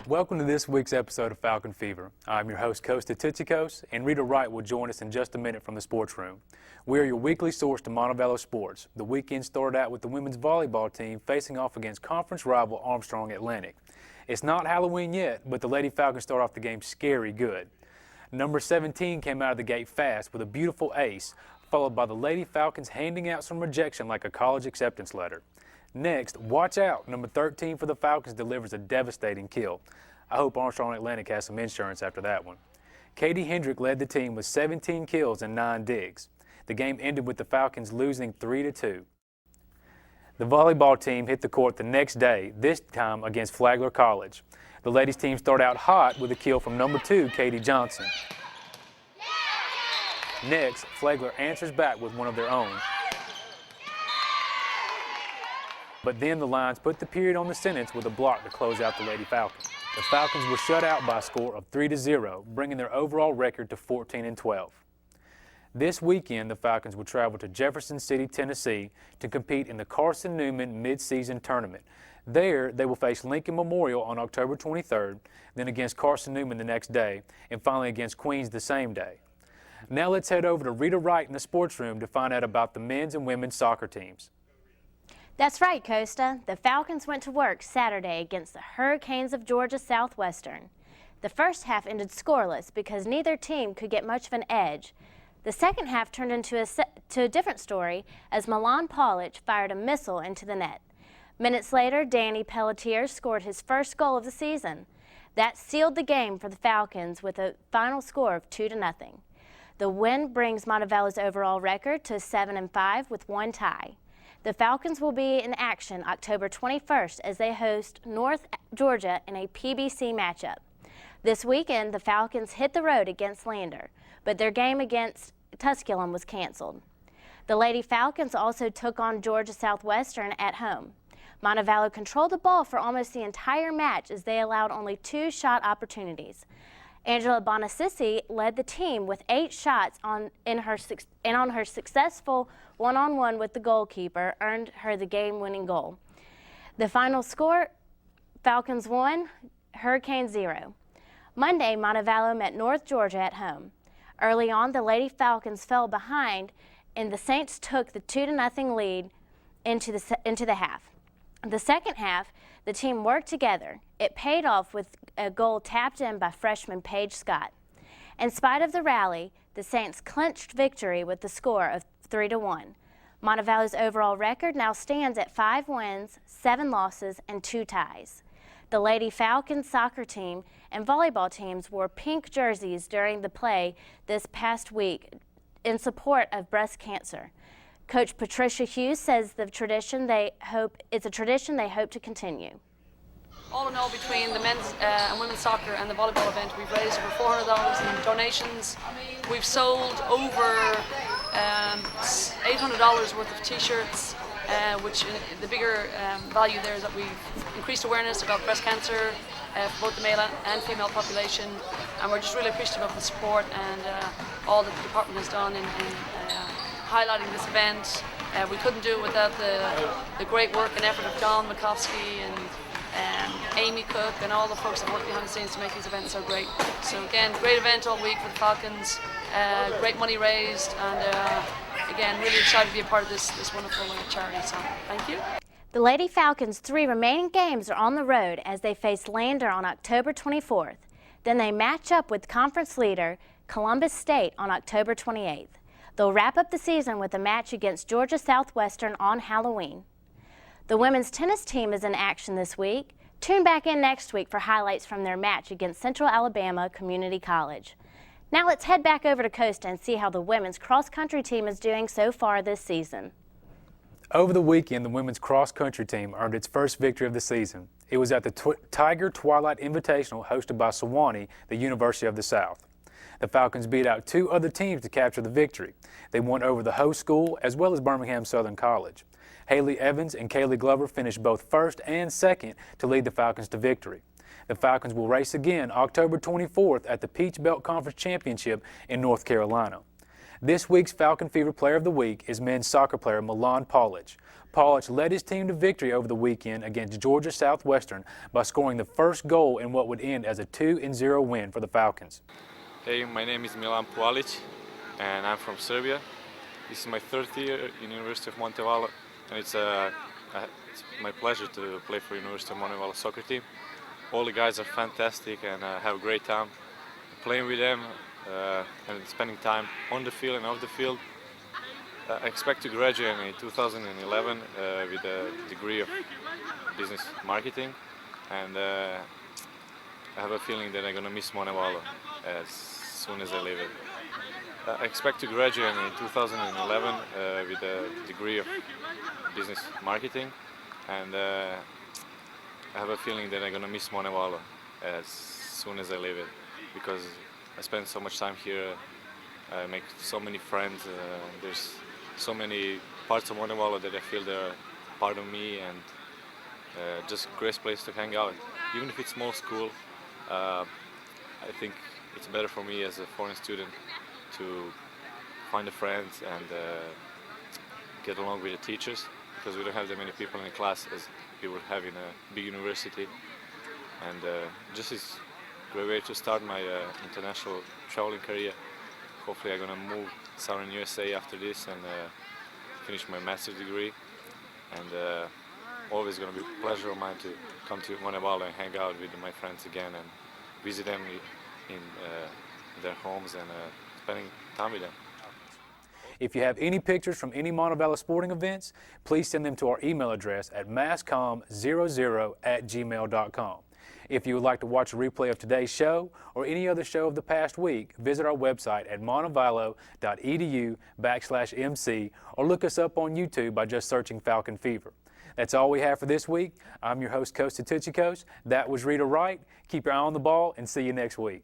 Welcome to this week's episode of Falcon Fever. I'm your host, Costa Titsikos, and Rita Wright will join us in just a minute from the sports room. We are your weekly source to Montevallo sports. The weekend started out with the women's volleyball team facing off against conference rival Armstrong Atlantic. It's not Halloween yet, but the Lady Falcons start off the game scary good. Number 17 came out of the gate fast with a beautiful ace, followed by the Lady Falcons handing out some rejection like a college acceptance letter. Next, watch out, number 13 for the Falcons delivers a devastating kill. I hope Armstrong Atlantic has some insurance after that one. Katie Hendrick led the team with 17 kills and 9 digs. The game ended with the Falcons losing 3-2. The volleyball team hit the court the next day, this time against Flagler College. The ladies team started out hot with a kill from number 2, Katie Johnson. Next, Flagler answers back with one of their own. But then the Lions put the period on the sentence with a block to close out the Lady Falcons. The Falcons were shut out by a score of 3-0, bringing their overall record to 14-12. This weekend, the Falcons will travel to Jefferson City, Tennessee to compete in the Carson Newman mid-season tournament. There, they will face Lincoln Memorial on October 23rd, then against Carson Newman the next day, and finally against Queens the same day. Now let's head over to Rita Wright in the sports room to find out about the men's and women's soccer teams. That's right, Costa. The Falcons went to work Saturday against the Hurricanes of Georgia Southwestern. The first half ended scoreless because neither team could get much of an edge. The second half turned into a different story as Milan Polic fired a missile into the net. Minutes later, Danny Pelletier scored his first goal of the season. That sealed the game for the Falcons with a final score of 2-0. The win brings Montevallo's overall record to 7-5 with one tie. The Falcons will be in action October 21st as they host North Georgia in a PBC matchup. This weekend, the Falcons hit the road against Lander, but their game against Tusculum was canceled. The Lady Falcons also took on Georgia Southwestern at home. Montevallo controlled the ball for almost the entire match as they allowed only 2 shot opportunities. Angela Bonacici led the team with 8 shots on her successful one-on-one with the goalkeeper earned her the game-winning goal. The final score, Falcons 1, Hurricanes 0. Monday, Montevallo met North Georgia at home. Early on, the Lady Falcons fell behind, and the Saints took the 2-0 lead into the half. The second half, the team worked together. It paid off with a goal tapped in by freshman Paige Scott. In spite of the rally, the Saints clinched victory with the score of 3-1. Montevallo's overall record now stands at 5 wins, 7 losses, and 2 ties. The Lady Falcons soccer team and volleyball teams wore pink jerseys during the play this past week in support of breast cancer. Coach Patricia Hughes says it's a tradition they hope to continue. All in all, between the men's and women's soccer and the volleyball event, we've raised over $400 in donations. We've sold over $800 worth of t-shirts, which the bigger value there is that we've increased awareness about breast cancer for both the male and female population, and we're just really appreciative of the support and all that the department has done in highlighting this event. We couldn't do it without the great work and effort of Don Makovsky and Amy Cook and all the folks that work behind the scenes to make these events so great. So again, great event all week for the Falcons, great money raised, and again, really excited to be a part of this wonderful charity, so thank you. The Lady Falcons' 3 remaining games are on the road as they face Lander on October 24th. Then they match up with conference leader Columbus State on October 28th. They'll wrap up the season with a match against Georgia Southwestern on Halloween. The women's tennis team is in action this week. Tune back in next week for highlights from their match against Central Alabama Community College. Now let's head back over to Costa and see how the women's cross-country team is doing so far this season. Over the weekend, the women's cross-country team earned its first victory of the season. It was at the Tiger Twilight Invitational hosted by Sewanee, the University of the South. The Falcons beat out two other teams to capture the victory. They won over the host school as well as Birmingham Southern College. Haley Evans and Kaylee Glover finished both first and second to lead the Falcons to victory. The Falcons will race again October 24th at the Peach Belt Conference Championship in North Carolina. This week's Falcon Fever Player of the Week is men's soccer player Milan Polic. Polic led his team to victory over the weekend against Georgia Southwestern by scoring the first goal in what would end as a 2-0 win for the Falcons. Hey, my name is Milan Polic and I'm from Serbia. This is my third year in University of Montevallo, and it's my pleasure to play for University of Montevallo soccer team. All the guys are fantastic and I have a great time playing with them and spending time on the field and off the field. I expect to graduate in 2011 with a degree of business marketing, and I have a feeling that I'm going to miss Montevallo as soon as I leave it. I expect to graduate in 2011 with a degree of business marketing, and I have a feeling that I'm going to miss Montevallo as soon as I leave it, because I spend so much time here, I make so many friends, there's so many parts of Montevallo that I feel they're part of me, and just a great place to hang out. Even if it's small school, I think it's better for me as a foreign student to find the friends and get along with the teachers, because we don't have that many people in the class as we would have in a big university. And just is a great way to start my international traveling career. Hopefully I'm going to move southern USA after this and finish my master's degree. And always going to be a pleasure of mine to come to Montevallo and hang out with my friends again and visit them in their homes and spending time with them. If you have any pictures from any Montevallo sporting events, please send them to our email address at masscom00@gmail.com. If you would like to watch a replay of today's show or any other show of the past week, visit our website at montevallo.edu/MC or look us up on YouTube by just searching Falcon Fever. That's all we have for this week. I'm your host, Costa Tuchikos. That was Rita Wright. Keep your eye on the ball and see you next week.